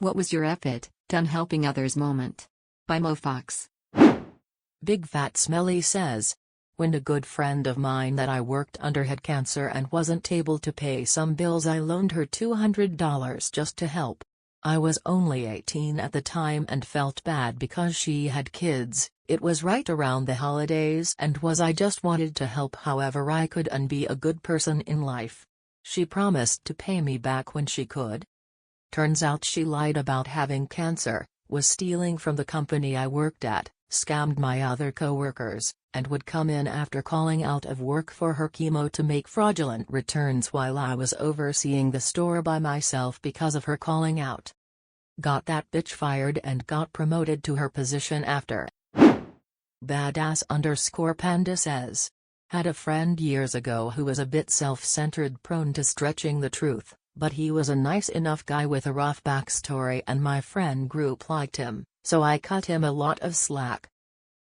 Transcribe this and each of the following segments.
What was your effort, done helping others moment? By mofoxx. Bigfatsmelly says, when a good friend of mine that I worked under had cancer and wasn't able to pay some bills, I loaned her $200 just to help. I was only 18 at the time and felt bad because she had kids. It was right around the holidays and I just wanted to help however I could and be a good person in life. She promised to pay me back when she could. Turns out she lied about having cancer, was stealing from the company I worked at, scammed my other co-workers, and would come in after calling out of work for her chemo to make fraudulent returns while I was overseeing the store by myself because of her calling out. Got that bitch fired and got promoted to her position after. Badass_panda says, had a friend years ago who was a bit self-centered, prone to stretching the truth, but he was a nice enough guy with a rough backstory and my friend group liked him, so I cut him a lot of slack.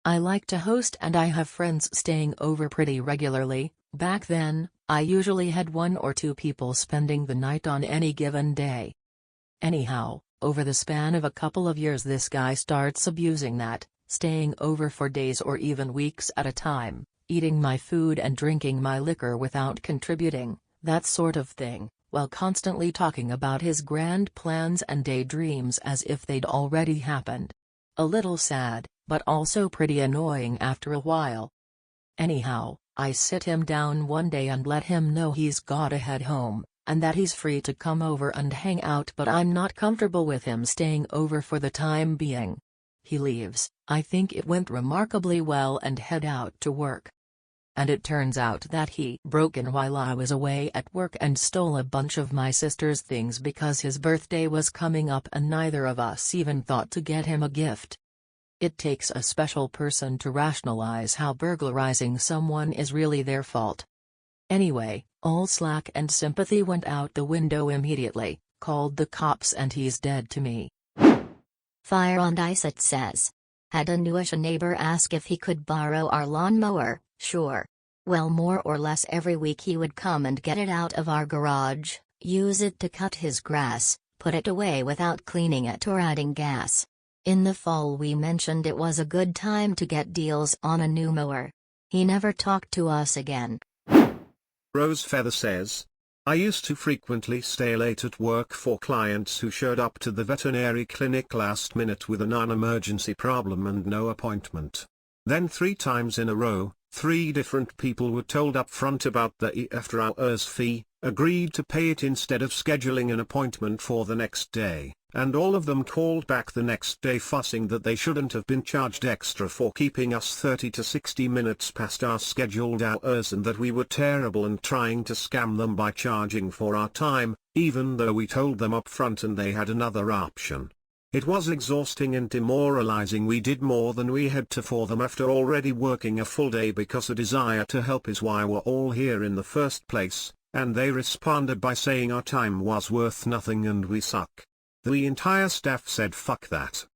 I like to host and I have friends staying over pretty regularly. Back then, I usually had 1 or 2 people spending the night on any given day. Anyhow, over the span of a couple of years this guy starts abusing that, staying over for days or even weeks at a time, eating my food and drinking my liquor without contributing, that sort of thing, while constantly talking about his grand plans and daydreams as if they'd already happened. A little sad, but also pretty annoying after a while. Anyhow, I sit him down one day and let him know he's gotta head home, and that he's free to come over and hang out, but I'm not comfortable with him staying over for the time being. He leaves, I think it went remarkably well, and head out to work. And it turns out that he broke in while I was away at work and stole a bunch of my sister's things because his birthday was coming up and neither of us even thought to get him a gift. It takes a special person to rationalize how burglarizing someone is really their fault. Anyway, all slack and sympathy went out the window immediately, called the cops, and he's dead to me. FireandIceT says, had a newish neighbor ask if he could borrow our lawnmower. Sure. Well, more or less every week he would come and get it out of our garage, use it to cut his grass, put it away without cleaning it or adding gas. In the fall we mentioned it was a good time to get deals on a new mower. He never talked to us again. RoseFeather says, I used to frequently stay late at work for clients who showed up to the veterinary clinic last minute with a non-emergency problem and no appointment. Then 3 times in a row, 3 different people were told up front about the after-hours fee, agreed to pay it instead of scheduling an appointment for the next day, and all of them called back the next day fussing that they shouldn't have been charged extra for keeping us 30 to 60 minutes past our scheduled hours and that we were terrible and trying to scam them by charging for our time, even though we told them up front and they had another option. It was exhausting and demoralizing. We did more than we had to for them after already working a full day because a desire to help is why we're all here in the first place, and they responded by saying our time was worth nothing and we suck. The entire staff said fuck that.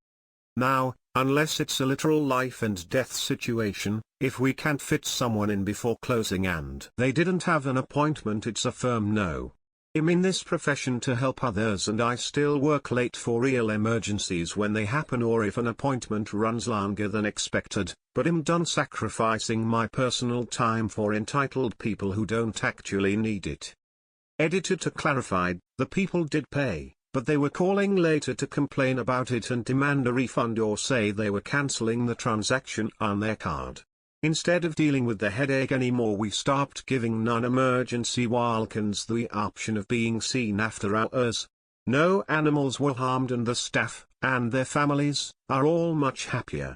Now, unless it's a literal life and death situation, if we can't fit someone in before closing and they didn't have an appointment, it's a firm no. I'm in this profession to help others and I still work late for real emergencies when they happen or if an appointment runs longer than expected, but I'm done sacrificing my personal time for entitled people who don't actually need it. Editor to clarified, the people did pay, but they were calling later to complain about it and demand a refund or say they were cancelling the transaction on their card. Instead of dealing with the headache anymore, we stopped giving non-emergency walk-ins the option of being seen after hours. No animals were harmed and the staff, and their families, are all much happier.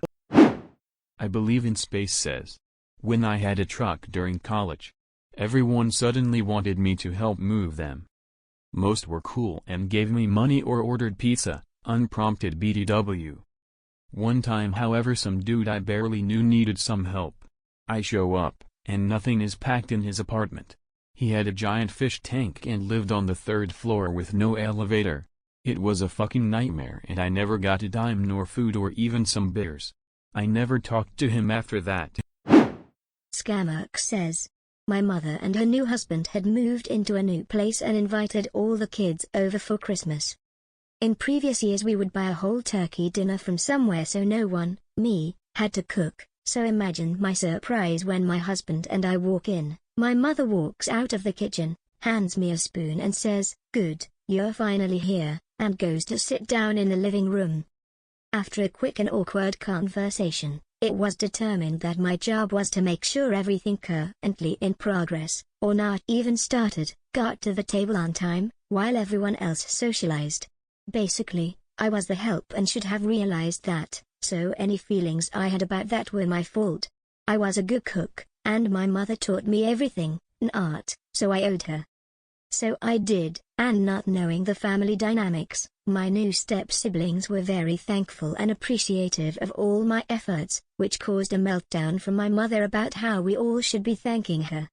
iBelieveInSpace says, when I had a truck during college, everyone suddenly wanted me to help move them. Most were cool and gave me money or ordered pizza, unprompted BTW. One time however some dude I barely knew needed some help. I show up, and nothing is packed in his apartment. He had a giant fish tank and lived on the 3rd floor with no elevator. It was a fucking nightmare and I never got a dime nor food or even some beers. I never talked to him after that. ScammerC says, my mother and her new husband had moved into a new place and invited all the kids over for Christmas. In previous years we would buy a whole turkey dinner from somewhere so no one, me, had to cook, so imagine my surprise when my husband and I walk in. My mother walks out of the kitchen, hands me a spoon and says, "Good, you're finally here," and goes to sit down in the living room. After a quick and awkward conversation, it was determined that my job was to make sure everything currently in progress, or not even started, got to the table on time, while everyone else socialized. Basically, I was the help and should have realized that, so any feelings I had about that were my fault. I was a good cook, and my mother taught me everything, an art, so I owed her. So I did, and not knowing the family dynamics, my new step-siblings were very thankful and appreciative of all my efforts, which caused a meltdown from my mother about how we all should be thanking her.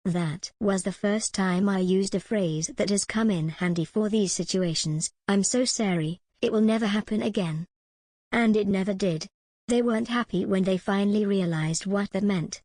That was the first time I used a phrase that has come in handy for these situations: "I'm so sorry, it will never happen again." And it never did. They weren't happy when they finally realized what that meant.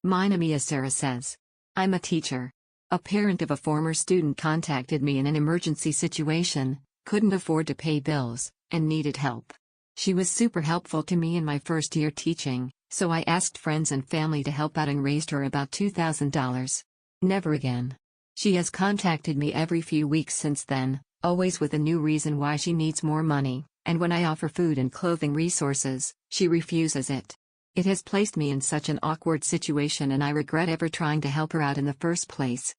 mynameissarah says, "I'm a teacher. A parent of a former student contacted me in an emergency situation, couldn't afford to pay bills, and needed help. She was super helpful to me in my first year teaching, so I asked friends and family to help out and raised her about $2,000. Never again. She has contacted me every few weeks since then, always with a new reason why she needs more money, and when I offer food and clothing resources, she refuses it. It has placed me in such an awkward situation and I regret ever trying to help her out in the first place."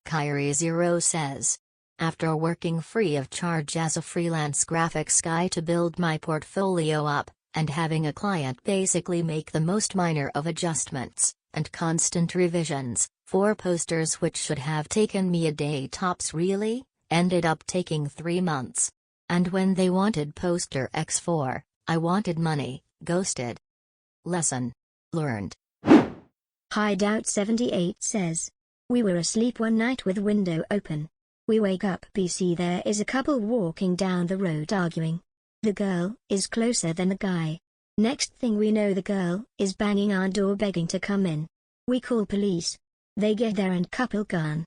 KairiZero says, "After working free of charge as a freelance graphics guy to build my portfolio up, and having a client basically make the most minor of adjustments, and constant revisions, 4 posters which should have taken me a day tops really, ended up taking 3 months. And when they wanted poster X4, I wanted money, ghosted. Lesson learned." Hideout78 says, "We were asleep one night with window open. We wake up, see there is a couple walking down the road arguing. The girl is closer than the guy. Next thing we know the girl is banging our door begging to come in. We call police. They get there and couple gone.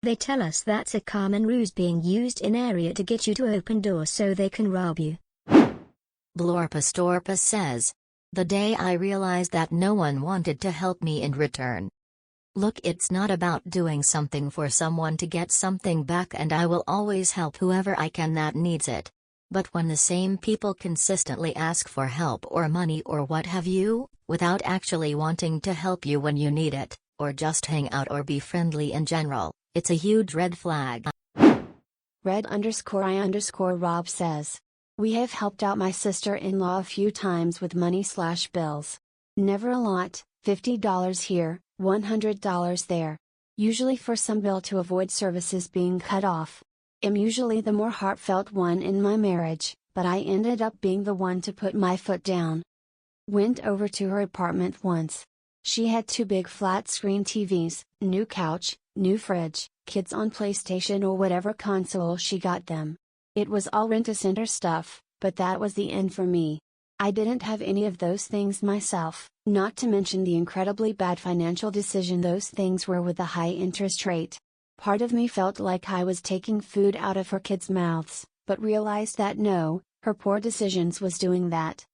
They tell us that's a common ruse being used in area to get you to open doors so they can rob you." BlorpusDorpus says, "The day I realized that no one wanted to help me in return. Look, it's not about doing something for someone to get something back, and I will always help whoever I can that needs it. But when the same people consistently ask for help or money or what have you, without actually wanting to help you when you need it, or just hang out or be friendly in general, it's a huge red flag." Red_I_Rob says, "We have helped out my sister-in-law a few times with money/bills. Never a lot, $50 here, $100 there. Usually for some bill to avoid services being cut off. I'm usually the more heartfelt one in my marriage, but I ended up being the one to put my foot down. Went over to her apartment once. She had 2 big flat screen TVs, new couch, new fridge, kids on PlayStation or whatever console she got them. It was all rent-a-center stuff, but that was the end for me. I didn't have any of those things myself, not to mention the incredibly bad financial decision those things were with the high interest rate. Part of me felt like I was taking food out of her kids' mouths, but realized that no, her poor decisions was doing that."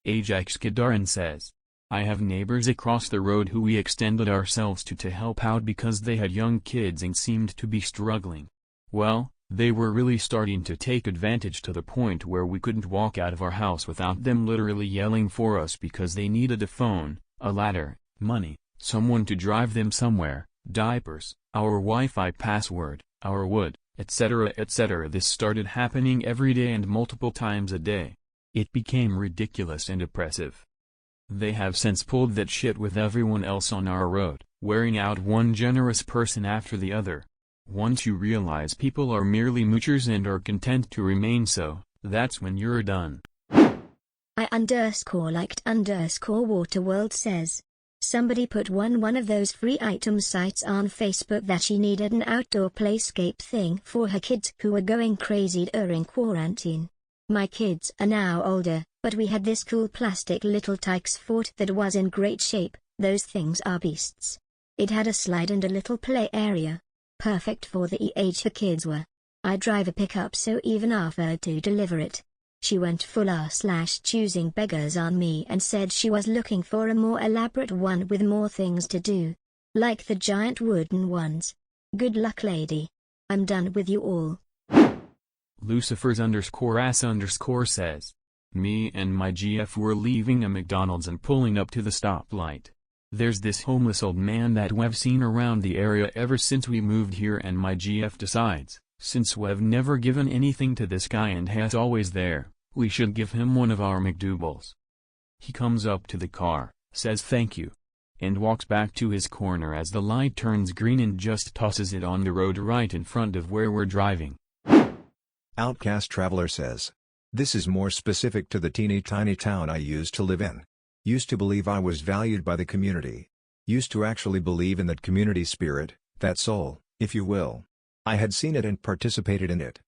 AjaxkidRN says, "I have neighbors across the road who we extended ourselves to help out because they had young kids and seemed to be struggling. Well, they were really starting to take advantage to the point where we couldn't walk out of our house without them literally yelling for us because they needed a phone, a ladder, money, someone to drive them somewhere, diapers, our Wi-Fi password, our wood, etc. etc. This started happening every day and multiple times a day. It became ridiculous and oppressive. They have since pulled that shit with everyone else on our road, wearing out one generous person after the other. Once you realize people are merely moochers and are content to remain so, that's when you're done." I_liked_waterworld says, "Somebody put one of those free item sites on Facebook that she needed an outdoor playscape thing for her kids who were going crazy during quarantine. My kids are now older, but we had this cool plastic little Tykes fort that was in great shape. Those things are beasts. It had a slide and a little play area. Perfect for the age her kids were. I drive a pickup so even offered to deliver it. She went full r/choosing beggars on me and said she was looking for a more elaborate one with more things to do. Like the giant wooden ones. Good luck, lady. I'm done with you all. Lucifers_ass_ says, me and my GF were leaving a McDonald's and pulling up to the stoplight. There's this homeless old man that we've seen around the area ever since we moved here, and my GF decides, since we've never given anything to this guy and he's always there, we should give him one of our McDoubles. He comes up to the car, says thank you, and walks back to his corner as the light turns green and just tosses it on the road right in front of where we're driving. OutcastTraveller says, this is more specific to the teeny tiny town I used to live in. Used to believe I was valued by the community. Used to actually believe in that community spirit, that soul, if you will. I had seen it and participated in it.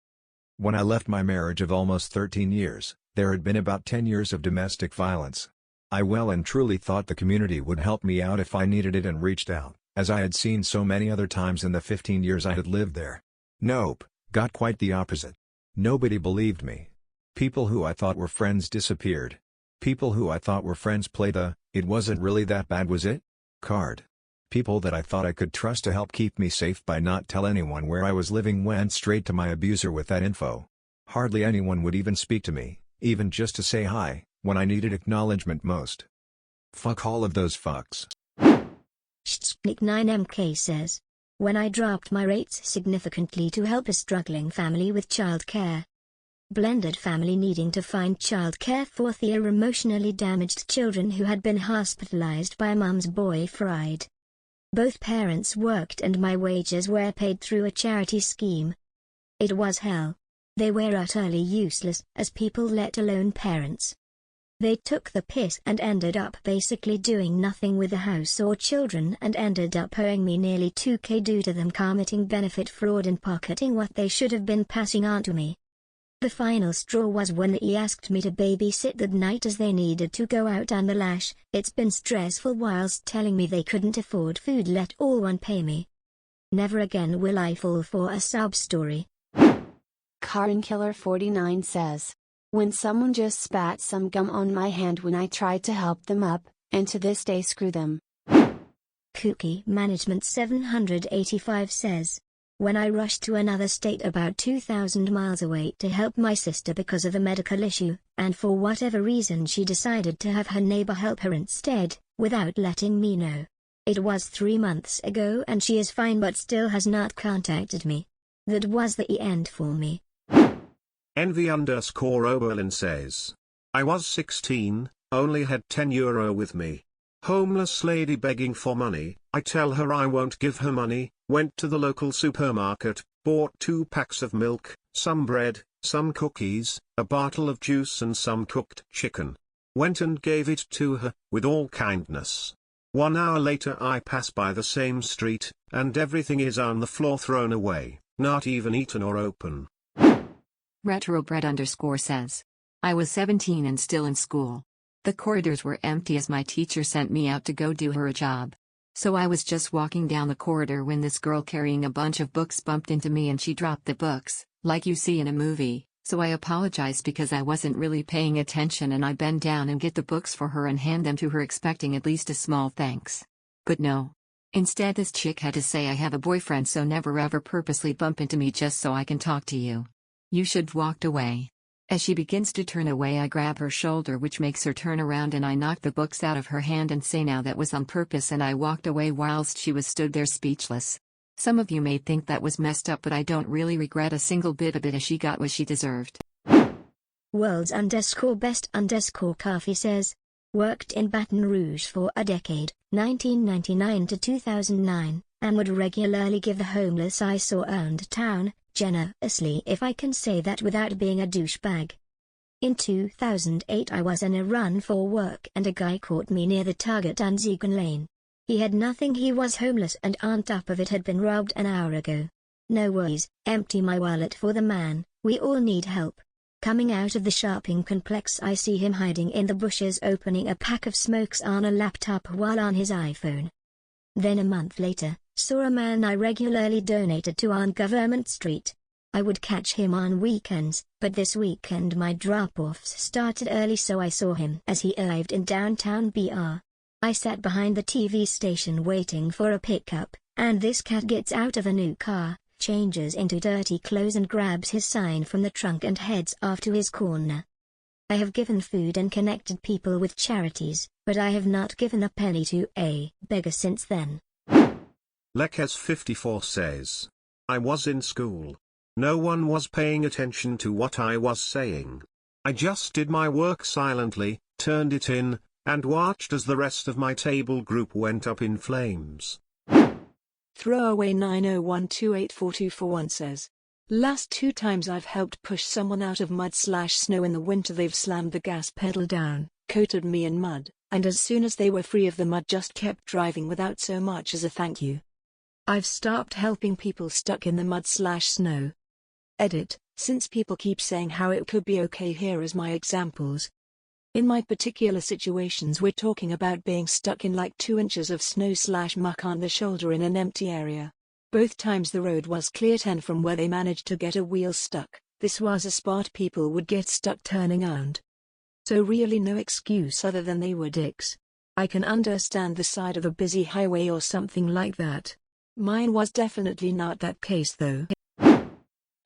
When I left my marriage of almost 13 years, there had been about 10 years of domestic violence. I well and truly thought the community would help me out if I needed it and reached out, as I had seen so many other times in the 15 years I had lived there. Nope, got quite the opposite. Nobody believed me. People who I thought were friends disappeared. People who I thought were friends played the, it wasn't really that bad was it? card. People that I thought I could trust to help keep me safe by not tell anyone where I was living went straight to my abuser with that info. Hardly anyone would even speak to me, even just to say hi, when I needed acknowledgement most. Fuck all of those fucks. Nick9MK says, when I dropped my rates significantly to help a struggling family with childcare. Blended family needing to find childcare for their emotionally damaged children who had been hospitalized by mum's boyfriend. Both parents worked and my wages were paid through a charity scheme. It was hell. They were utterly useless as people, let alone parents. They took the piss and ended up basically doing nothing with the house or children and ended up owing me nearly $2,000 due to them committing benefit fraud and pocketing what they should have been passing on to me. The final straw was when he asked me to babysit that night as they needed to go out on the lash. It's been stressful whilst telling me they couldn't afford food, let alone pay me. Never again will I fall for a sob story. KarinKiller49 says, when someone just spat some gum on my hand when I tried to help them up, and to this day screw them. Kooky Management 785 says, when I rushed to another state about 2,000 miles away to help my sister because of a medical issue, and for whatever reason she decided to have her neighbor help her instead, without letting me know. It was 3 months ago and she is fine but still has not contacted me. That was the end for me. Envy_Oberlin says, I was 16, only had €10 with me. Homeless lady begging for money, I tell her I won't give her money, went to the local supermarket, bought 2 packs of milk, some bread, some cookies, a bottle of juice and some cooked chicken. Went and gave it to her, with all kindness. 1 hour later I pass by the same street, and everything is on the floor thrown away, not even eaten or open. Retrobread_ says, I was 17 and still in school. The corridors were empty as my teacher sent me out to go do her a job. So I was just walking down the corridor when this girl carrying a bunch of books bumped into me and she dropped the books, like you see in a movie, so I apologized because I wasn't really paying attention and I bend down and get the books for her and hand them to her expecting at least a small thanks. But no. Instead this chick had to say I have a boyfriend, so never ever purposely bump into me just so I can talk to you. You should have walked away. As she begins to turn away I grab her shoulder, which makes her turn around, and I knock the books out of her hand and say now that was on purpose, and I walked away whilst she was stood there speechless. Some of you may think that was messed up, but I don't really regret a single bit of it as she got what she deserved. Worlds_best_coffee says, worked in Baton Rouge for a decade, 1999 to 2009, and would regularly give the homeless I saw around town generously, if I can say that without being a douchebag. In 2008 I was on a run for work and a guy caught me near the Target on Zegan Lane. He had nothing, he was homeless and on top of it had been robbed an hour ago. No worries, empty my wallet for the man, we all need help. Coming out of the shopping complex I see him hiding in the bushes opening a pack of smokes on a laptop while on his iPhone. Then a month later, saw a man I regularly donated to on Government Street. I would catch him on weekends, but this weekend my drop-offs started early, so I saw him as he arrived in downtown BR. I sat behind the TV station waiting for a pickup, and this cat gets out of a new car, changes into dirty clothes and grabs his sign from the trunk and heads off to his corner. I have given food and connected people with charities, but I have not given a penny to a beggar since then. Lekes54 says, I was in school. No one was paying attention to what I was saying. I just did my work silently, turned it in, and watched as the rest of my table group went up in flames. Throwaway 901284241 says, last 2 times I've helped push someone out of mud/snow in the winter, they've slammed the gas pedal down, coated me in mud, and as soon as they were free of the mud just kept driving without so much as a thank you. I've stopped helping people stuck in the mud/snow. Edit, since people keep saying how it could be okay, here is my examples. In my particular situations we're talking about being stuck in like 2 inches of snow/muck on the shoulder in an empty area. Both times the road was clear 10 from where they managed to get a wheel stuck. This was a spot people would get stuck turning around. So really no excuse other than they were dicks. I can understand the side of a busy highway or something like that. Mine was definitely not that case though.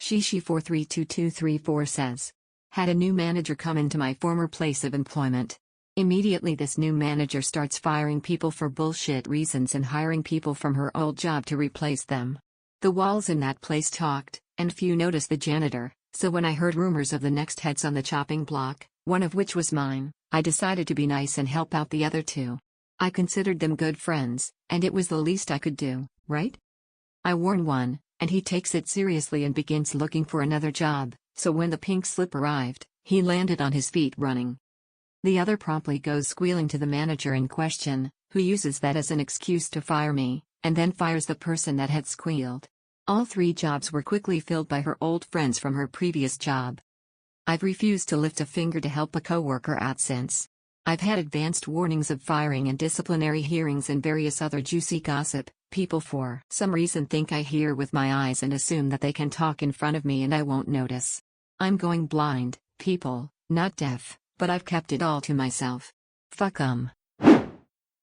Shishi432234 says, had a new manager come into my former place of employment. Immediately this new manager starts firing people for bullshit reasons and hiring people from her old job to replace them. The walls in that place talked, and few noticed the janitor, so when I heard rumors of the next heads on the chopping block, one of which was mine, I decided to be nice and help out the other 2. I considered them good friends, and it was the least I could do, right? I warn one, and he takes it seriously and begins looking for another job, so when the pink slip arrived, he landed on his feet running. The other promptly goes squealing to the manager in question, who uses that as an excuse to fire me, and then fires the person that had squealed. All 3 jobs were quickly filled by her old friends from her previous job. I've refused to lift a finger to help a coworker out since. I've had advanced warnings of firing and disciplinary hearings and various other juicy gossip. People for some reason think I hear with my eyes and assume that they can talk in front of me and I won't notice. I'm going blind, people, not deaf, but I've kept it all to myself. Fuck 'em.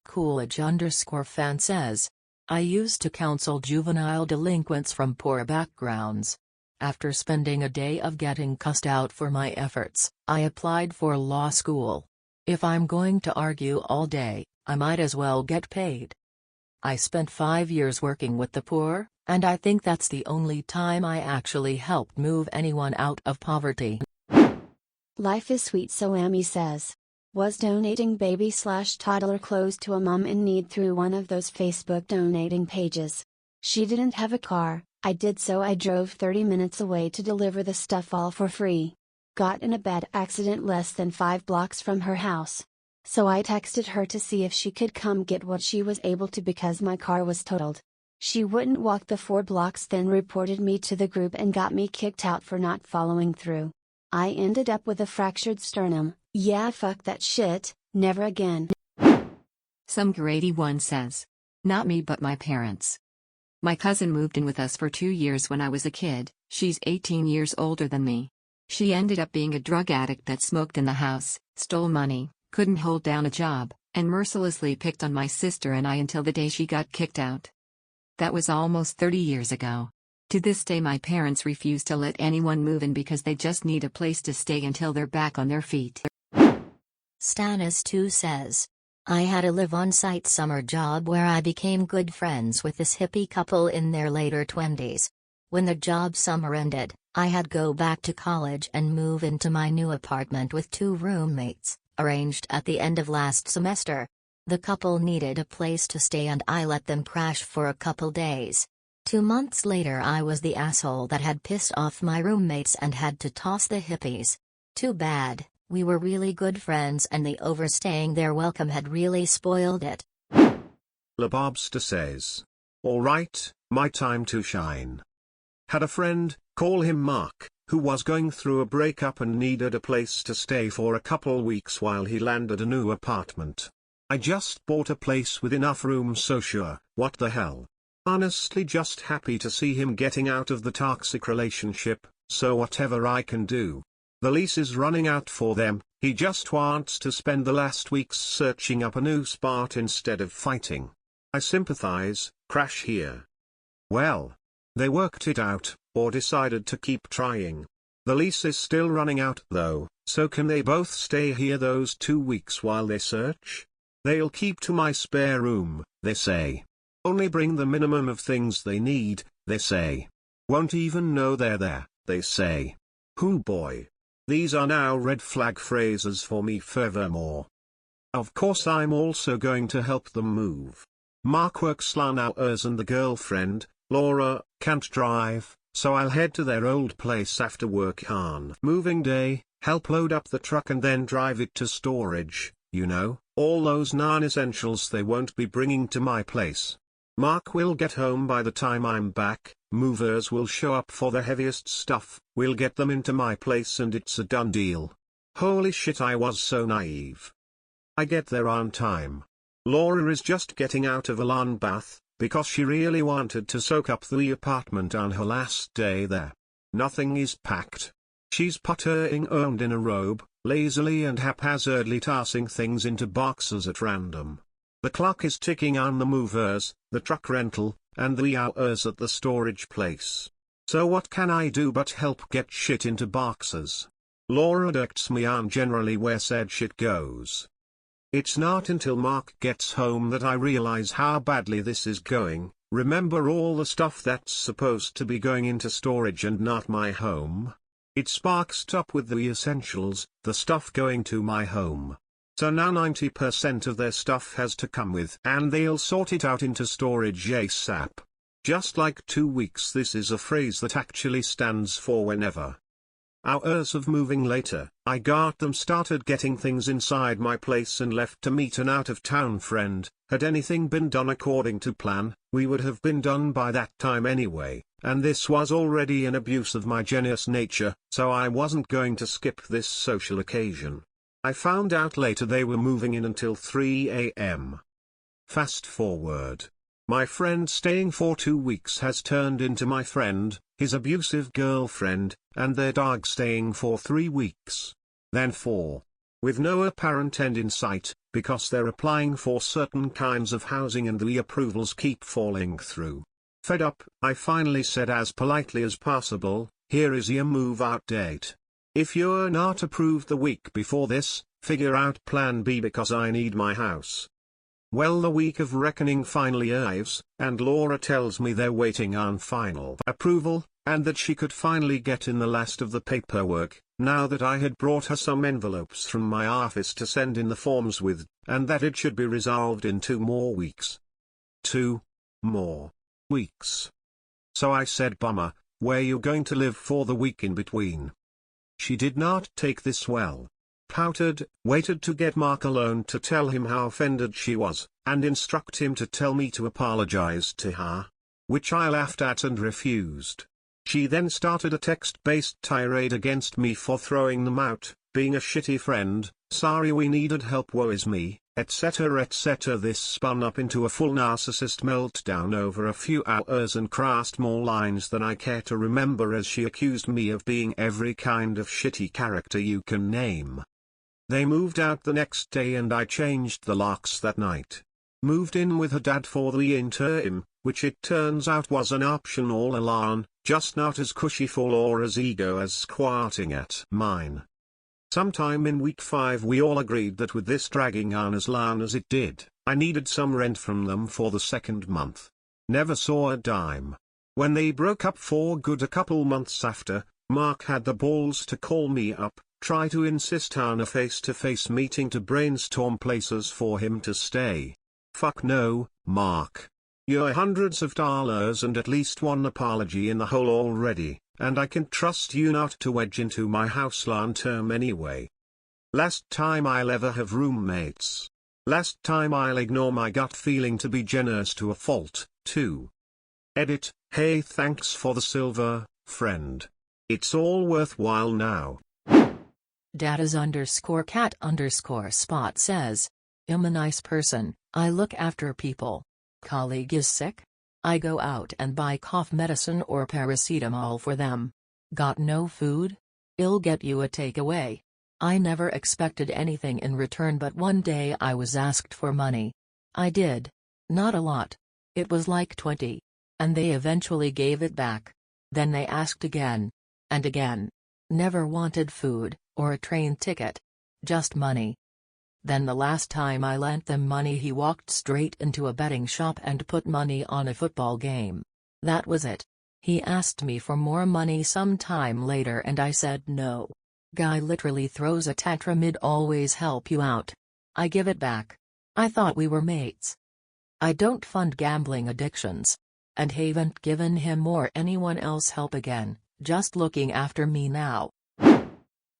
Coolidge_fan says, I used to counsel juvenile delinquents from poor backgrounds. After spending a day of getting cussed out for my efforts, I applied for law school. If I'm going to argue all day, I might as well get paid. I spent 5 years working with the poor, and I think that's the only time I actually helped move anyone out of poverty. LifeIsSweetSoAmI says, was donating baby/toddler clothes to a mom in need through one of those Facebook donating pages. She didn't have a car, I did, so I drove 30 minutes away to deliver the stuff all for free. Got in a bad accident less than 5 blocks from her house. So I texted her to see if she could come get what she was able to because my car was totaled. She wouldn't walk the 4 blocks, then reported me to the group and got me kicked out for not following through. I ended up with a fractured sternum. Yeah, fuck that shit, never again. Some grady one says, not me but my parents. My cousin moved in with us for 2 years when I was a kid. She's 18 years older than me. She ended up being a drug addict that smoked in the house, stole money, couldn't hold down a job, and mercilessly picked on my sister and I until the day she got kicked out. That was almost 30 years ago. To this day my parents refuse to let anyone move in because they just need a place to stay until they're back on their feet. Stannis2 says, I had a live-on-site summer job where I became good friends with this hippie couple in their later 20s. When the job summer ended, I had go back to college and move into my new apartment with 2 roommates, arranged at the end of last semester. The couple needed a place to stay and I let them crash for a couple days. 2 months later I was the asshole that had pissed off my roommates and had to toss the hippies. Too bad, we were really good friends and the overstaying their welcome had really spoiled it. Lobobster says, alright, my time to shine. Had a friend, call him Mark, who was going through a breakup and needed a place to stay for a couple weeks while he landed a new apartment. I just bought a place with enough rooms, so sure, what the hell. Honestly just happy to see him getting out of the toxic relationship, so whatever I can do. The lease is running out for them, he just wants to spend the last weeks searching up a new spot instead of fighting. I sympathize, crash here. Well, they worked it out, or decided to keep trying. The lease is still running out though, so can they both stay here those 2 weeks while they search? They'll keep to my spare room, they say. Only bring the minimum of things they need, they say. Won't even know they're there, they say. Hoo boy. These are now red flag phrases for me furthermore. Of course I'm also going to help them move. Mark works long hours and the girlfriend, Laura, can't drive, so I'll head to their old place after work on moving day, help load up the truck and then drive it to storage, you know, all those non-essentials they won't be bringing to my place. Mark will get home by the time I'm back, movers will show up for the heaviest stuff, we'll get them into my place and it's a done deal. Holy shit, I was so naive. I get there on time. Laura is just getting out of a lawn bath, because she really wanted to soak up the apartment on her last day there. Nothing is packed. She's puttering around in a robe, lazily and haphazardly tossing things into boxes at random. The clock is ticking on the movers, the truck rental, and the hours at the storage place. So what can I do but help get shit into boxes? Laura directs me on generally where said shit goes. It's not until Mark gets home that I realize how badly this is going. Remember all the stuff that's supposed to be going into storage and not my home? It's boxed up with the essentials, the stuff going to my home. So now 90% of their stuff has to come with, and they'll sort it out into storage ASAP. Just like 2 weeks. This is a phrase that actually stands for whenever. Hours of moving later, I got them started getting things inside my place and left to meet an out-of-town friend. Had anything been done according to plan, we would have been done by that time anyway, and this was already an abuse of my generous nature, so I wasn't going to skip this social occasion. I found out later they were moving in until 3 a.m. Fast forward. My friend staying for 2 weeks has turned into my friend, his abusive girlfriend, and their dog staying for 3 weeks. Then 4. With no apparent end in sight, because they're applying for certain kinds of housing and the approvals keep falling through. Fed up, I finally said as politely as possible, here is your move-out date. If you're not approved the week before this, figure out plan B because I need my house. Well, the week of reckoning finally arrives, and Laura tells me they're waiting on final approval, and that she could finally get in the last of the paperwork, now that I had brought her some envelopes from my office to send in the forms with, and that it should be resolved in 2 more weeks. 2 more weeks. So I said, bummer, where you going to live for the week in between? She did not take this well. Pouted, waited to get Mark alone to tell him how offended she was, and instruct him to tell me to apologize to her. Which I laughed at and refused. She then started a text-based tirade against me for throwing them out, being a shitty friend, sorry we needed help, woe is me, etc. etc. This spun up into a full narcissist meltdown over a few hours and crossed more lines than I care to remember as she accused me of being every kind of shitty character you can name. They moved out the next day and I changed the locks that night. Moved in with her dad for the interim, which it turns out was an option all along, just not as cushy for Laura's ego as squatting at mine. Sometime in week 5 we all agreed that with this dragging on as long as it did, I needed some rent from them for the 2nd month. Never saw a dime. When they broke up for good a couple months after, Mark had the balls to call me up, try to insist on a face-to-face meeting to brainstorm places for him to stay. Fuck no, Mark. You're hundreds of dollars and at least one apology in the hole already, and I can trust you not to wedge into my house long term anyway. Last time I'll ever have roommates. Last time I'll ignore my gut feeling to be generous to a fault, too. Edit, hey, thanks for the silver, friend. It's all worthwhile now. Dadas_cat_spot says, I'm a nice person, I look after people. Colleague is sick? I go out and buy cough medicine or paracetamol for them. Got no food? I'll get you a takeaway. I never expected anything in return, but one day I was asked for money. I did. Not a lot. It was like 20. And they eventually gave it back. Then they asked again. And again. Never wanted food, or a train ticket. Just money. Then the last time I lent them money, he walked straight into a betting shop and put money on a football game. That was it. He asked me for more money some time later and I said no. Guy literally throws a tantrum. Always help you out. I give it back. I thought we were mates. I don't fund gambling addictions. And haven't given him or anyone else help again, just looking after me now.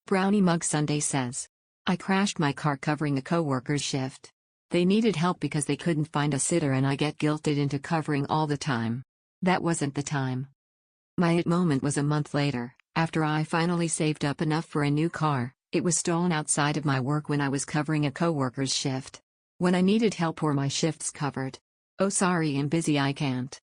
browniemugsundae says, I crashed my car covering a coworker's shift. They needed help because they couldn't find a sitter and I get guilted into covering all the time. That wasn't the time. My it moment was a month later, after I finally saved up enough for a new car. It was stolen outside of my work when I was covering a coworker's shift. When I needed help or my shift's covered. Oh sorry, I'm busy, I can't.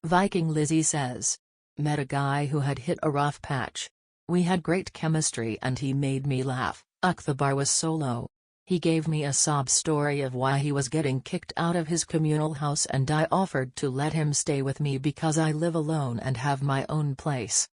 vikinglizzie says, met a guy who had hit a rough patch. We had great chemistry and he made me laugh. The bar was so low. He gave me a sob story of why he was getting kicked out of his communal house and I offered to let him stay with me because I live alone and have my own place.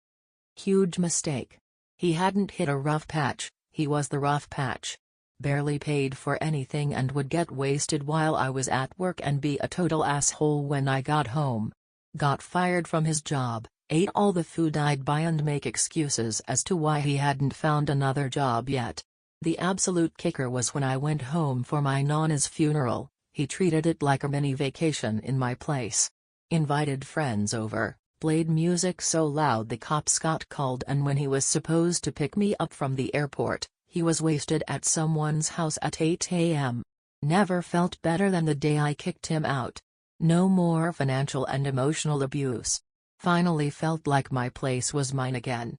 Huge mistake. He hadn't hit a rough patch, he was the rough patch. Barely paid for anything and would get wasted while I was at work and be a total asshole when I got home. Got fired from his job, ate all the food I'd buy and make excuses as to why he hadn't found another job yet. The absolute kicker was when I went home for my nana's funeral, he treated it like a mini vacation in my place. Invited friends over, played music so loud the cops got called, and when he was supposed to pick me up from the airport, he was wasted at someone's house at 8 a.m. Never felt better than the day I kicked him out. No more financial and emotional abuse. Finally felt like my place was mine again.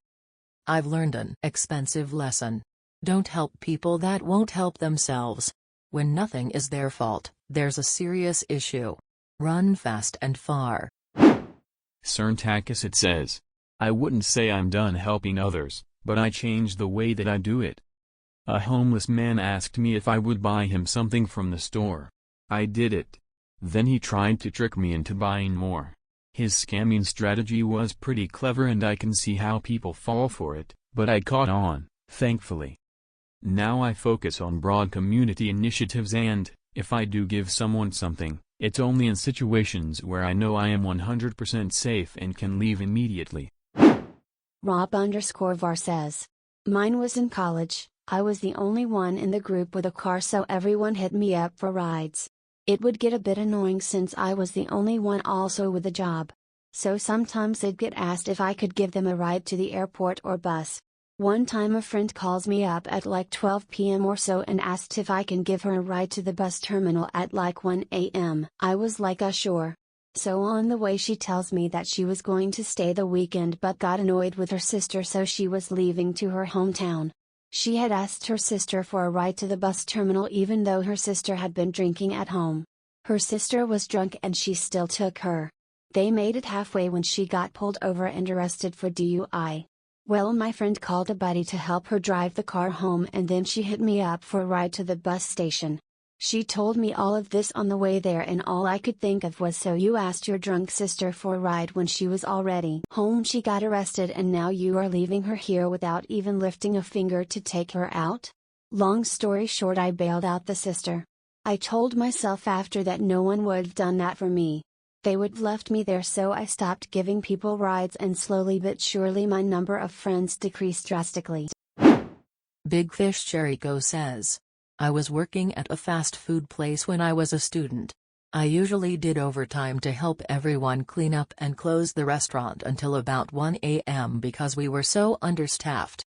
I've learned an expensive lesson. Don't help people that won't help themselves. When nothing is their fault, there's a serious issue. Run fast and far. serntacasset says, I wouldn't say I'm done helping others, but I changed the way that I do it. A homeless man asked me if I would buy him something from the store. I did it. Then he tried to trick me into buying more. His scamming strategy was pretty clever and I can see how people fall for it, but I caught on, thankfully. Now I focus on broad community initiatives and, if I do give someone something, it's only in situations where I know I am 100% safe and can leave immediately. Rob_var says, mine was in college. I was the only one in the group with a car, so everyone hit me up for rides. It would get a bit annoying since I was the only one also with a job. So sometimes they'd get asked if I could give them a ride to the airport or bus. One time a friend calls me up at like 12 p.m. or so and asked if I can give her a ride to the bus terminal at like 1 a.m. I was like sure. So on the way she tells me that she was going to stay the weekend but got annoyed with her sister, so she was leaving to her hometown. She had asked her sister for a ride to the bus terminal even though her sister had been drinking at home. Her sister was drunk and she still took her. They made it halfway when she got pulled over and arrested for DUI. Well, my friend called a buddy to help her drive the car home and then she hit me up for a ride to the bus station. She told me all of this on the way there and all I could think of was, so you asked your drunk sister for a ride when she was already home. She got arrested and now you are leaving her here without even lifting a finger to take her out? Long story short, I bailed out the sister. I told myself after that no one would have done that for me. They would have left me there, so I stopped giving people rides and slowly but surely my number of friends decreased drastically. bigfishcherrycoke says, I was working at a fast food place when I was a student. I usually did overtime to help everyone clean up and close the restaurant until about 1 a.m. because we were so understaffed.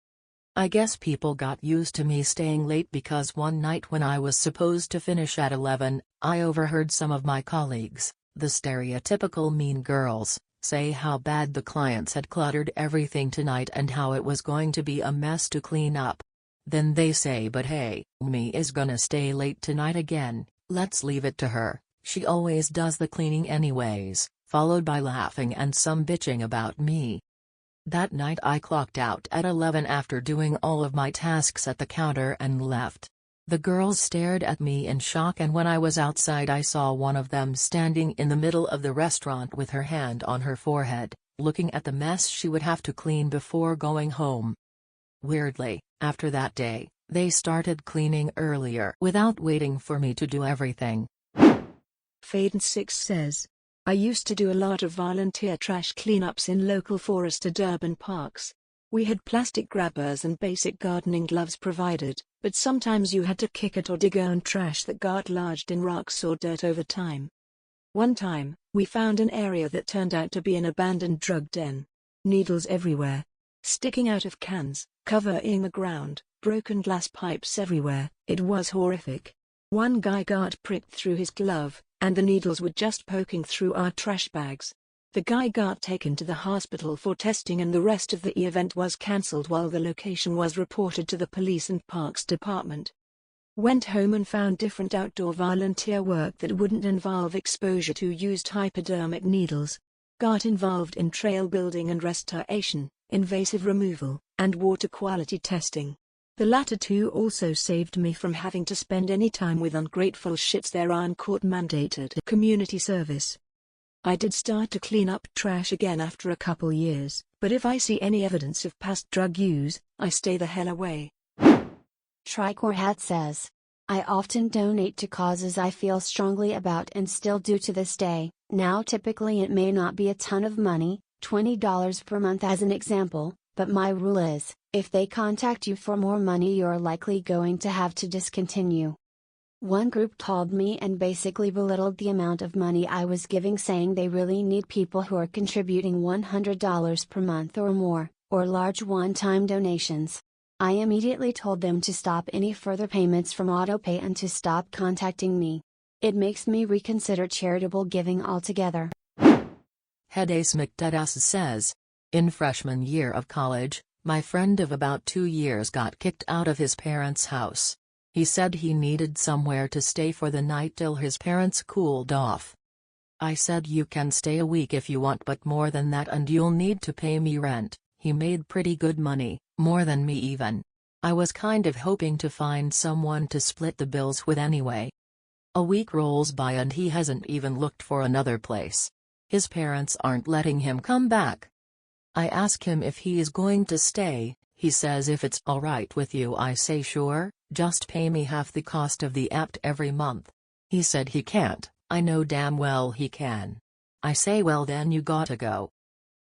I guess people got used to me staying late because one night when I was supposed to finish at 11, I overheard some of my colleagues, the stereotypical mean girls, say how bad the clients had cluttered everything tonight and how it was going to be a mess to clean up. Then they say, but hey, me is gonna stay late tonight again, let's leave it to her, she always does the cleaning anyways, followed by laughing and some bitching about me. That night I clocked out at 11 after doing all of my tasks at the counter and left. The girls stared at me in shock, and when I was outside I saw one of them standing in the middle of the restaurant with her hand on her forehead, looking at the mess she would have to clean before going home. Weirdly, after that day, they started cleaning earlier without waiting for me to do everything. Faden6 says, I used to do a lot of volunteer trash cleanups in local forest and urban parks. We had plastic grabbers and basic gardening gloves provided, but sometimes you had to kick it or dig on trash that got lodged in rocks or dirt over time. One time, we found an area that turned out to be an abandoned drug den. Needles everywhere, sticking out of cans, covering the ground, broken glass pipes everywhere. It was horrific. One guy got pricked through his glove, and the needles were just poking through our trash bags. The guy got taken to the hospital for testing, and the rest of the event was cancelled while the location was reported to the police and parks department. Went home and found different outdoor volunteer work that wouldn't involve exposure to used hypodermic needles. Got involved in trail building and restoration, invasive removal, and water quality testing. The latter two also saved me from having to spend any time with ungrateful shits there on court-mandated community service. I did start to clean up trash again after a couple years, but if I see any evidence of past drug use, I stay the hell away. Tricorehat says, I often donate to causes I feel strongly about and still do to this day. Now typically it may not be a ton of money, $20 per month as an example, but my rule is, if they contact you for more money you're likely going to have to discontinue. One group called me and basically belittled the amount of money I was giving, saying they really need people who are contributing $100 per month or more, or large one-time donations. I immediately told them to stop any further payments from AutoPay and to stop contacting me. It makes me reconsider charitable giving altogether. HeadassMcDeadasss says, in freshman year of college, my friend of about 2 years got kicked out of his parents' house. He said he needed somewhere to stay for the night till his parents cooled off. I said you can stay a week if you want, but more than that and you'll need to pay me rent. He made pretty good money, more than me even. I was kind of hoping to find someone to split the bills with anyway. A week rolls by and he hasn't even looked for another place. His parents aren't letting him come back. I ask him if he is going to stay. He says if it's alright with you. I say sure, just pay me half the cost of the apt every month. He said he can't. I know damn well he can. I say well then you gotta go.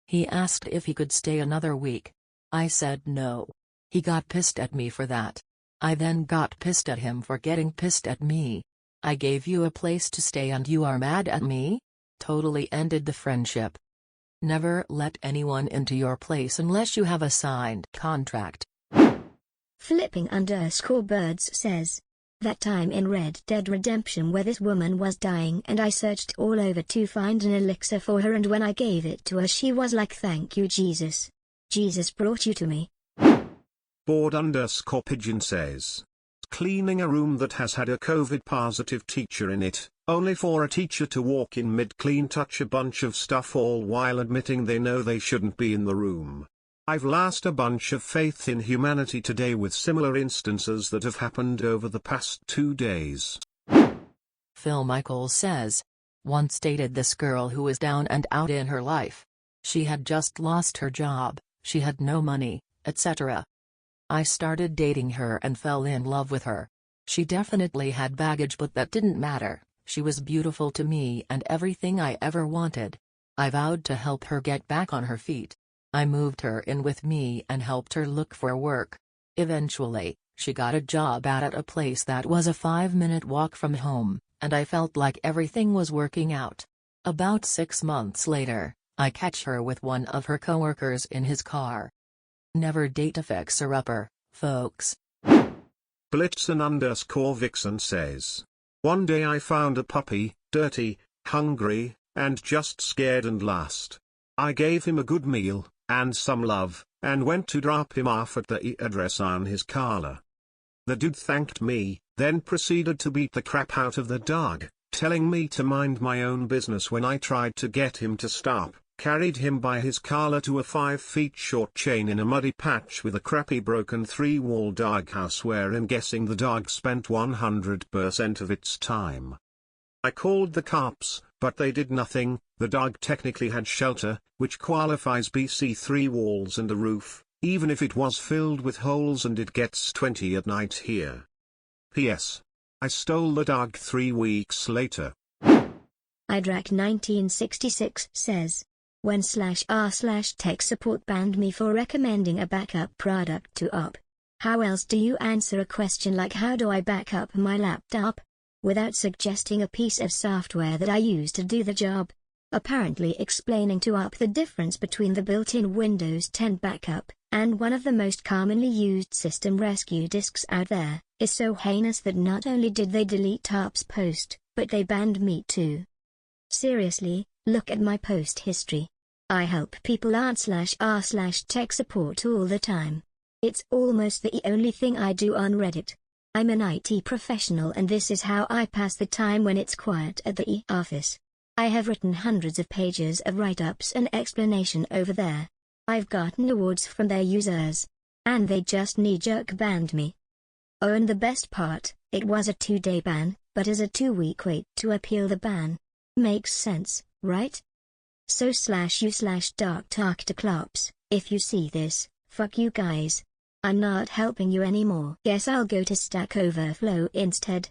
He asked if he could stay another week. I said no. He got pissed at me for that. I then got pissed at him for getting pissed at me. I gave you a place to stay and you are mad at me? Totally ended the friendship. Never let anyone into your place unless you have a signed contract. Flipping_birds says, that time in Red Dead Redemption where this woman was dying and I searched all over to find an elixir for her, and when I gave it to her she was like, thank you Jesus. Jesus brought you to me. Bored_pigeon says, cleaning a room that has had a COVID-positive teacher in it, only for a teacher to walk in mid-clean, touch a bunch of stuff all while admitting they know they shouldn't be in the room. I've lost a bunch of faith in humanity today with similar instances that have happened over the past 2 days. Phil Michaels says, once dated this girl who was down and out in her life. She had just lost her job, she had no money, etc. I started dating her and fell in love with her. She definitely had baggage, but that didn't matter. She was beautiful to me and everything I ever wanted. I vowed to help her get back on her feet. I moved her in with me and helped her look for work. Eventually, she got a job at a place that was a 5-minute walk from home, and I felt like everything was working out. About 6 months later, I catch her with one of her coworkers in his car. Never date a fixer-upper, folks. Blitzen_Vixen says, one day I found a puppy, dirty, hungry, and just scared and lost. I gave him a good meal, and some love, and went to drop him off at the address on his collar. The dude thanked me, then proceeded to beat the crap out of the dog, telling me to mind my own business when I tried to get him to stop, carried him by his collar to a 5 feet short chain in a muddy patch with a crappy broken 3-wall doghouse where I'm guessing the dog spent 100% of its time. I called the cops, but they did nothing. The dog technically had shelter, which qualifies BC 3 walls and a roof, even if it was filled with holes, and it gets 20 at night here. P.S. I stole the dog 3 weeks later. Idrak1966 says, when /r/tech support banned me for recommending a backup product to op. How else do you answer a question like how do I back up my laptop? Without suggesting a piece of software that I use to do the job. Apparently explaining to op the difference between the built-in Windows 10 backup, and one of the most commonly used system rescue disks out there, is so heinous that not only did they delete op's post, but they banned me too. Seriously, look at my post history. I help people out /r/tech support all the time. It's almost the only thing I do on Reddit. I'm an IT professional and this is how I pass the time when it's quiet at the office. I have written hundreds of pages of write-ups and explanation over there. I've gotten awards from their users. And they just knee-jerk banned me. Oh, and the best part, it was a 2-day ban, but is a 2-week wait to appeal the ban. Makes sense, right? So /you/Dark if you see this, fuck you guys. I'm not helping you anymore. Guess I'll go to Stack Overflow instead.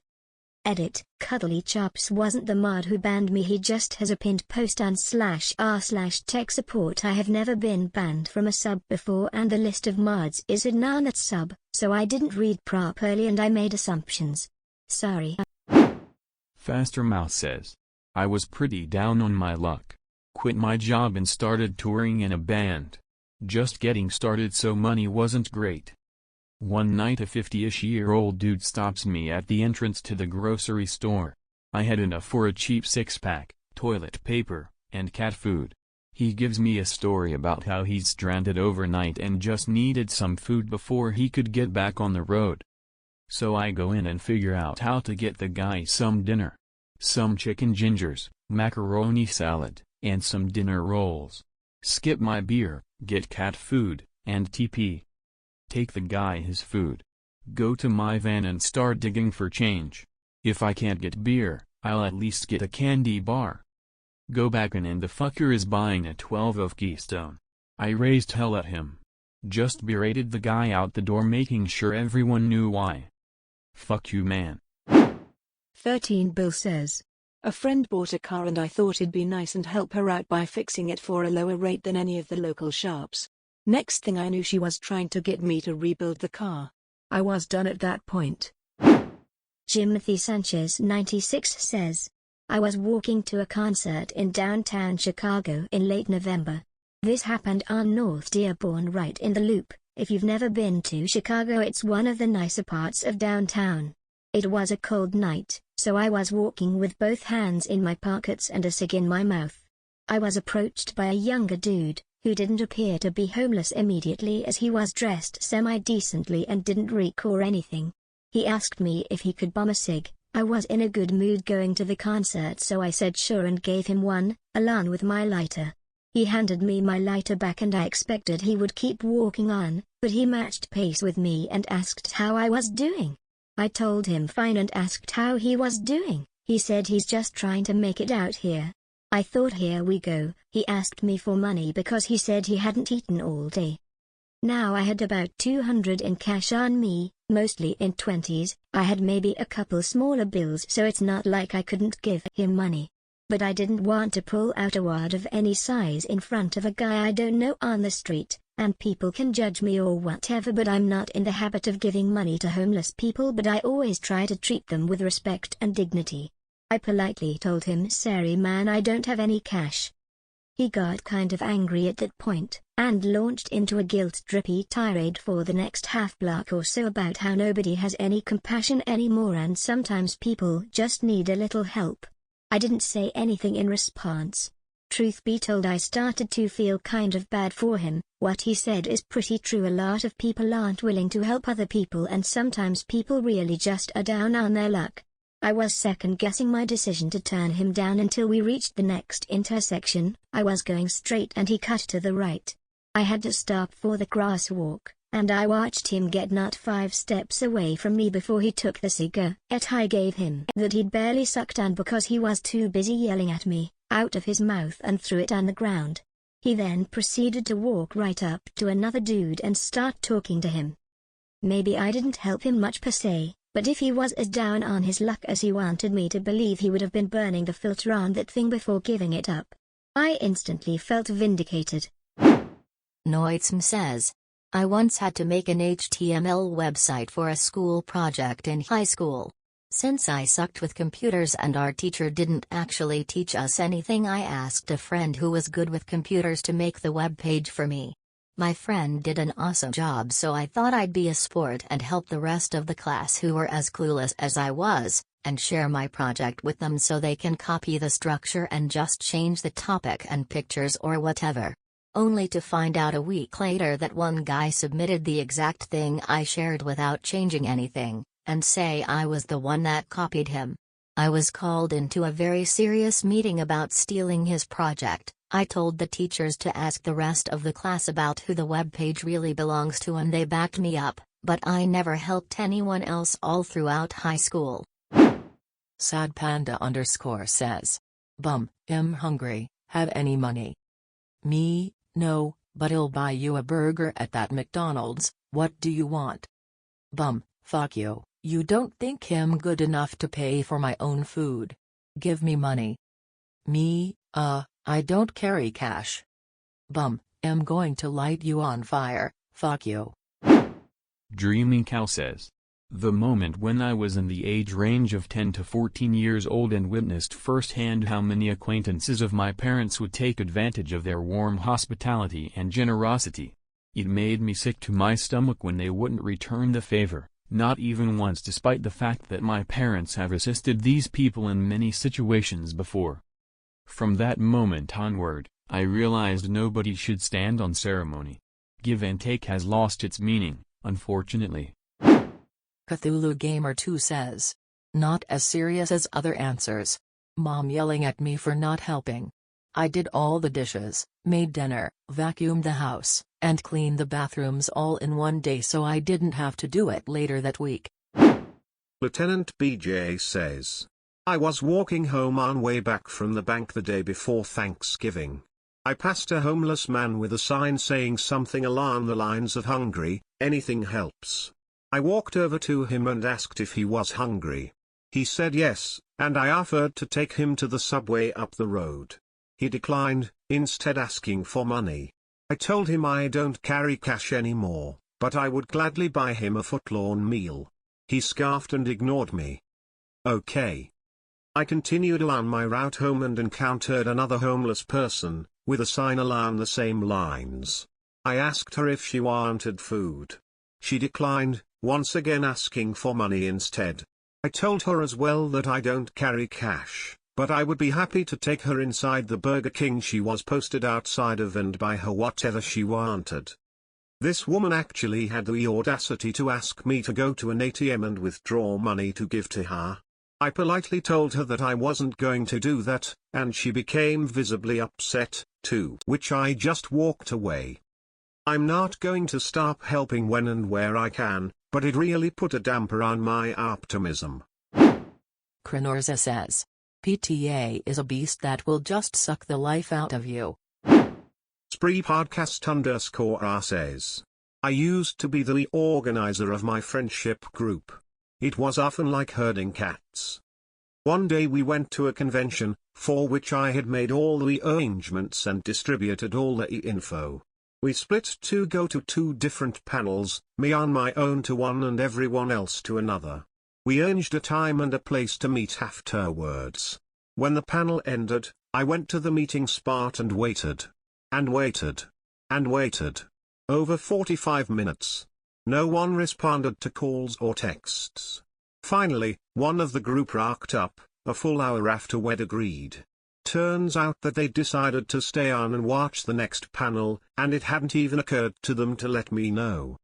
Edit. Cuddly Chops wasn't the mod who banned me, he just has a pinned post on /r/tech support. I have never been banned from a sub before and the list of mods is hidden on that sub, so I didn't read properly and I made assumptions. Sorry. Fastermouse says, I was pretty down on my luck. Quit my job and started touring in a band. Just getting started, so money wasn't great. One night a 50-ish-year-old dude stops me at the entrance to the grocery store. I had enough for a cheap 6-pack, toilet paper, and cat food. He gives me a story about how he's stranded overnight and just needed some food before he could get back on the road. So I go in and figure out how to get the guy some dinner. Some chicken gingers, macaroni salad, and some dinner rolls. Skip my beer, get cat food, and TP. Take the guy his food. Go to my van and start digging for change. If I can't get beer, I'll at least get a candy bar. Go back in and the fucker is buying a 12 of Keystone. I raised hell at him. Just berated the guy out the door, making sure everyone knew why. Fuck you, man. 13 Bill says, a friend bought a car and I thought it'd be nice and help her out by fixing it for a lower rate than any of the local shops. Next thing I knew, she was trying to get me to rebuild the car. I was done at that point. Jimothy Sanchez 96 says, I was walking to a concert in downtown Chicago in late November. This happened on North Dearborn, right in the Loop. If you've never been to Chicago, it's one of the nicer parts of downtown. It was a cold night, so I was walking with both hands in my pockets and a cig in my mouth. I was approached by a younger dude, who didn't appear to be homeless immediately as he was dressed semi-decently and didn't reek or anything. He asked me if he could bum a cig. I was in a good mood going to the concert, so I said sure and gave him one, along with my lighter. He handed me my lighter back and I expected he would keep walking on, but he matched pace with me and asked how I was doing. I told him fine and asked how he was doing. He said he's just trying to make it out here. I thought here we go. He asked me for money because he said he hadn't eaten all day. Now I had about 200 in cash on me, mostly in 20s. I had maybe a couple smaller bills, so it's not like I couldn't give him money. But I didn't want to pull out a wad of any size in front of a guy I don't know on the street, and people can judge me or whatever, but I'm not in the habit of giving money to homeless people, but I always try to treat them with respect and dignity. I politely told him, sorry man, I don't have any cash. He got kind of angry at that point, and launched into a guilt-drippy tirade for the next half block or so about how nobody has any compassion anymore and sometimes people just need a little help. I didn't say anything in response. Truth be told, I started to feel kind of bad for him. What he said is pretty true. A lot of people aren't willing to help other people and sometimes people really just are down on their luck. I was second-guessing my decision to turn him down until we reached the next intersection. I was going straight and he cut to the right. I had to stop for the crosswalk, and I watched him get not 5 steps away from me before he took the cigarette I gave him that he'd barely sucked on because he was too busy yelling at me, out of his mouth, and threw it on the ground. He then proceeded to walk right up to another dude and start talking to him. Maybe I didn't help him much per se, but if he was as down on his luck as he wanted me to believe, he would have been burning the filter on that thing before giving it up. I instantly felt vindicated. noitsM says, I once had to make an HTML website for a school project in high school. Since I sucked with computers and our teacher didn't actually teach us anything, I asked a friend who was good with computers to make the web page for me. My friend did an awesome job, so I thought I'd be a sport and help the rest of the class who were as clueless as I was, and share my project with them so they can copy the structure and just change the topic and pictures or whatever. Only to find out a week later that one guy submitted the exact thing I shared without changing anything, and say I was the one that copied him. I was called into a very serious meeting about stealing his project. I told the teachers to ask the rest of the class about who the web page really belongs to, and they backed me up, but I never helped anyone else all throughout high school. SadPanda_ says, I'm hungry, have any money? Me, no, but I'll buy you a burger at that McDonald's, what do you want? Fuck you, you don't think I'm good enough to pay for my own food. Give me money. Me, I don't carry cash. I'm going to light you on fire, fuck you. dreamingcow says, the moment when I was in the age range of 10 to 14 years old and witnessed firsthand how many acquaintances of my parents would take advantage of their warm hospitality and generosity. It made me sick to my stomach when they wouldn't return the favor, not even once, despite the fact that my parents have assisted these people in many situations before. From that moment onward, I realized nobody should stand on ceremony. Give and take has lost its meaning, unfortunately. Cthulhu Gamer 2 says, not as serious as other answers. Mom yelling at me for not helping. I did all the dishes, made dinner, vacuumed the house, and cleaned the bathrooms all in one day so I didn't have to do it later that week. LieutenantBJ says, I was walking home on way back from the bank the day before Thanksgiving. I passed a homeless man with a sign saying something along the lines of hungry, anything helps. I walked over to him and asked if he was hungry. He said yes, and I offered to take him to the subway up the road. He declined, instead asking for money. I told him I don't carry cash anymore, but I would gladly buy him a footlong meal. He scoffed and ignored me. Okay. I continued along my route home and encountered another homeless person, with a sign along the same lines. I asked her if she wanted food. She declined, once again asking for money instead. I told her as well that I don't carry cash, but I would be happy to take her inside the Burger King she was posted outside of and buy her whatever she wanted. This woman actually had the audacity to ask me to go to an ATM and withdraw money to give to her. I politely told her that I wasn't going to do that, and she became visibly upset, too, which I just walked away. I'm not going to stop helping when and where I can, but it really put a damper on my optimism. crinnaursa says, PTA is a beast that will just suck the life out of you. Spree Podcast_ says, I used to be the organizer of my friendship group. It was often like herding cats. One day we went to a convention, for which I had made all the arrangements and distributed all the info. We split to go to 2 different panels, me on my own to one and everyone else to another. We arranged a time and a place to meet afterwards. When the panel ended, I went to the meeting spot and waited. And waited. And waited. Over 45 minutes. No one responded to calls or texts. Finally, one of the group rocked up, a full hour after we'd agreed. Turns out that they decided to stay on and watch the next panel, and it hadn't even occurred to them to let me know.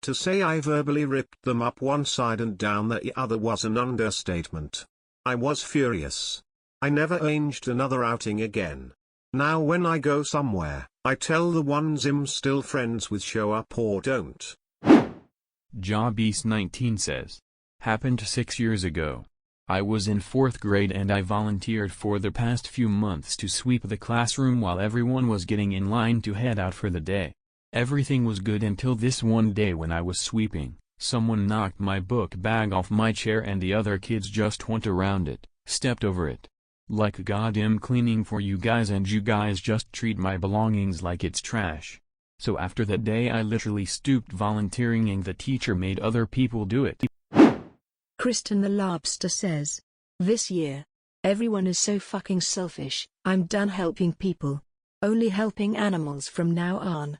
To say I verbally ripped them up one side and down the other was an understatement. I was furious. I never arranged another outing again. Now when I go somewhere, I tell the ones I'm still friends with show up or don't. Jawbeast19 says. Happened 6 years ago. I was in 4th grade and I volunteered for the past few months to sweep the classroom while everyone was getting in line to head out for the day. Everything was good until this one day when I was sweeping. Someone knocked my book bag off my chair and the other kids just went around it, stepped over it. Like goddamn cleaning for you guys, and you guys just treat my belongings like it's trash. So after that day I literally stooped volunteering and the teacher made other people do it. KristenTheLobster says. This year. Everyone is so fucking selfish, I'm done helping people. Only helping animals from now on.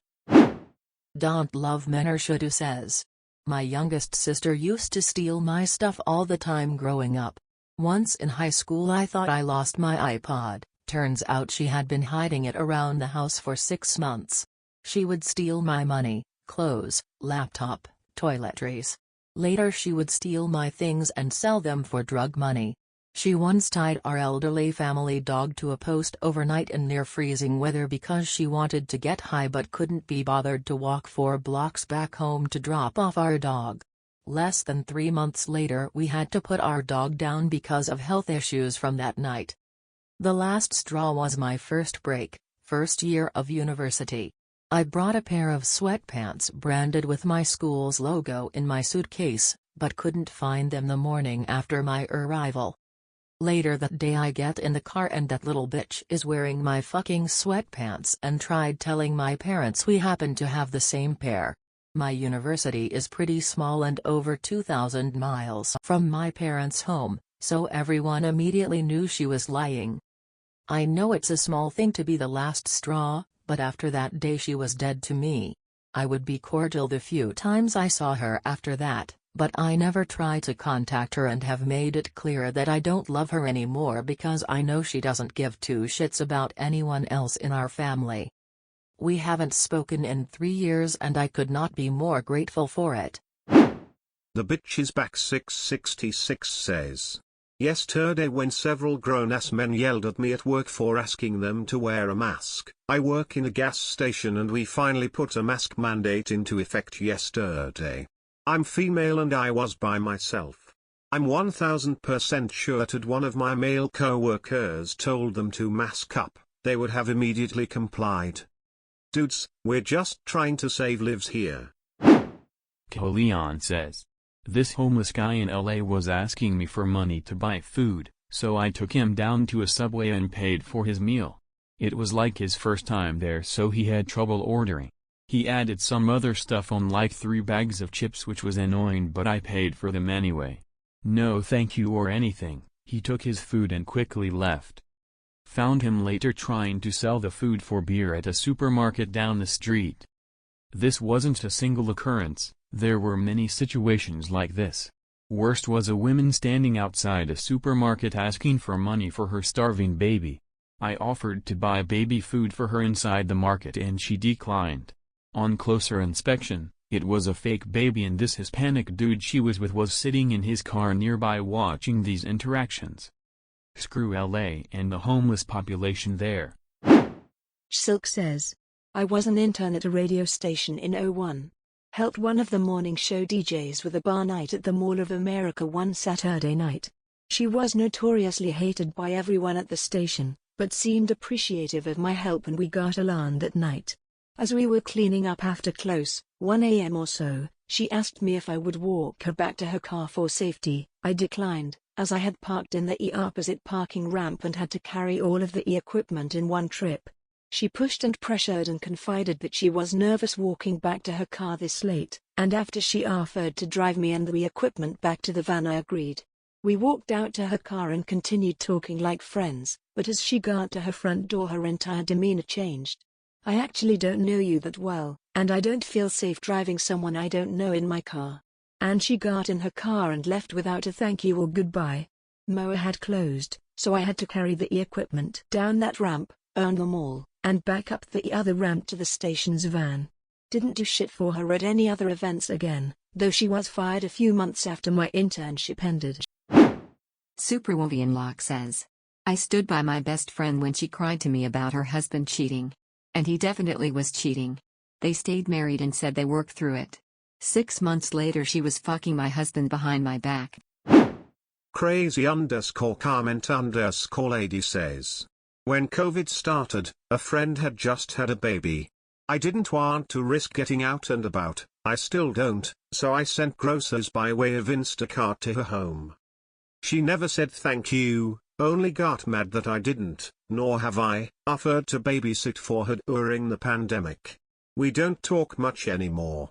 dontlovemenorshouldu says. My youngest sister used to steal my stuff all the time growing up. Once in high school I thought I lost my iPod, turns out she had been hiding it around the house for 6 months. She would steal my money, clothes, laptop, toiletries. Later she would steal my things and sell them for drug money. She once tied our elderly family dog to a post overnight in near freezing weather because she wanted to get high but couldn't be bothered to walk 4 blocks back home to drop off our dog. Less than 3 months later we had to put our dog down because of health issues from that night. The last straw was my first break, first year of university. I brought a pair of sweatpants branded with my school's logo in my suitcase, but couldn't find them the morning after my arrival. Later that day I get in the car and that little bitch is wearing my fucking sweatpants and tried telling my parents we happen to have the same pair. My university is pretty small and over 2,000 miles from my parents' home, so everyone immediately knew she was lying. I know it's a small thing to be the last straw, but after that day she was dead to me. I would be cordial the few times I saw her after that, but I never try to contact her and have made it clear that I don't love her anymore because I know she doesn't give 2 shits about anyone else in our family. We haven't spoken in 3 years and I could not be more grateful for it. The bitch is back 666 says. Yesterday when several grown-ass men yelled at me at work for asking them to wear a mask. I work in a gas station and we finally put a mask mandate into effect yesterday. I'm female and I was by myself. I'm 1000% sure that one of my male co-workers told them to mask up, they would have immediately complied. Dudes, we're just trying to save lives here. KGhaleon says. This homeless guy in LA was asking me for money to buy food, so I took him down to a Subway and paid for his meal. It was like his first time there, so he had trouble ordering. He added some other stuff on, like 3 bags of chips, which was annoying, but I paid for them anyway. No thank you or anything. He took his food and quickly left. Found him later trying to sell the food for beer at a supermarket down the street. This wasn't a single occurrence, there were many situations like this. Worst was a woman standing outside a supermarket asking for money for her starving baby. I offered to buy baby food for her inside the market and she declined. On closer inspection, it was a fake baby and this Hispanic dude she was with was sitting in his car nearby watching these interactions. Screw LA and the homeless population there. Silk says. I was an intern at a radio station in 01. Helped one of the morning show DJs with a bar night at the Mall of America one Saturday night. She was notoriously hated by everyone at the station, but seemed appreciative of my help and we got along that night. As we were cleaning up after close, 1 a.m. or so, she asked me if I would walk her back to her car for safety. I declined, as I had parked in the opposite parking ramp and had to carry all of the equipment in one trip. She pushed and pressured and confided that she was nervous walking back to her car this late, and after she offered to drive me and the equipment back to the van I agreed. We walked out to her car and continued talking like friends, but as she got to her front door her entire demeanor changed. I actually don't know you that well, and I don't feel safe driving someone I don't know in my car. And she got in her car and left without a thank you or goodbye. Moa had closed, so I had to carry the equipment down that ramp, earn them all, and back up the other ramp to the station's van. Didn't do shit for her at any other events again, though she was fired a few months after my internship ended. Superwhovianlock says, I stood by my best friend when she cried to me about her husband cheating. And he definitely was cheating. They stayed married and said they worked through it. 6 months later she was fucking my husband behind my back. Crazy_comment_lady says. When COVID started, a friend had just had a baby. I didn't want to risk getting out and about, I still don't, so I sent groceries by way of Instacart to her home. She never said thank you, only got mad that I didn't, nor have I, offered to babysit for her during the pandemic. We don't talk much anymore.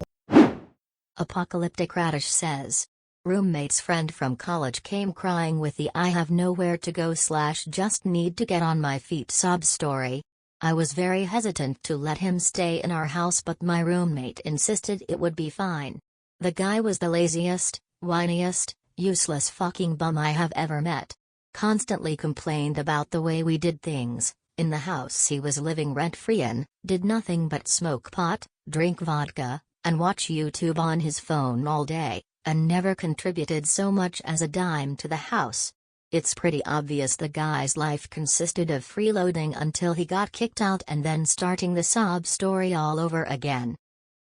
Apocalypticradish says. Roommate's friend from college came crying with the I have nowhere to go / just need to get on my feet sob story. I was very hesitant to let him stay in our house, but my roommate insisted it would be fine. The guy was the laziest, whiniest, useless fucking bum I have ever met. Constantly complained about the way we did things. In the house he was living rent-free in, did nothing but smoke pot, drink vodka, and watch YouTube on his phone all day, and never contributed so much as a dime to the house. It's pretty obvious the guy's life consisted of freeloading until he got kicked out and then starting the sob story all over again.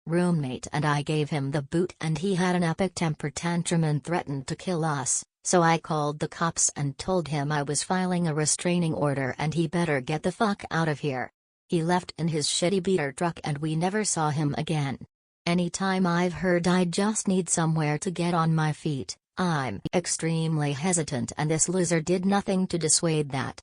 Roommate and I gave him the boot and he had an epic temper tantrum and threatened to kill us, so I called the cops and told him I was filing a restraining order and he better get the fuck out of here. He left in his shitty beater truck and we never saw him again. Anytime I've heard I just need somewhere to get on my feet, I'm extremely hesitant, and this loser did nothing to dissuade that.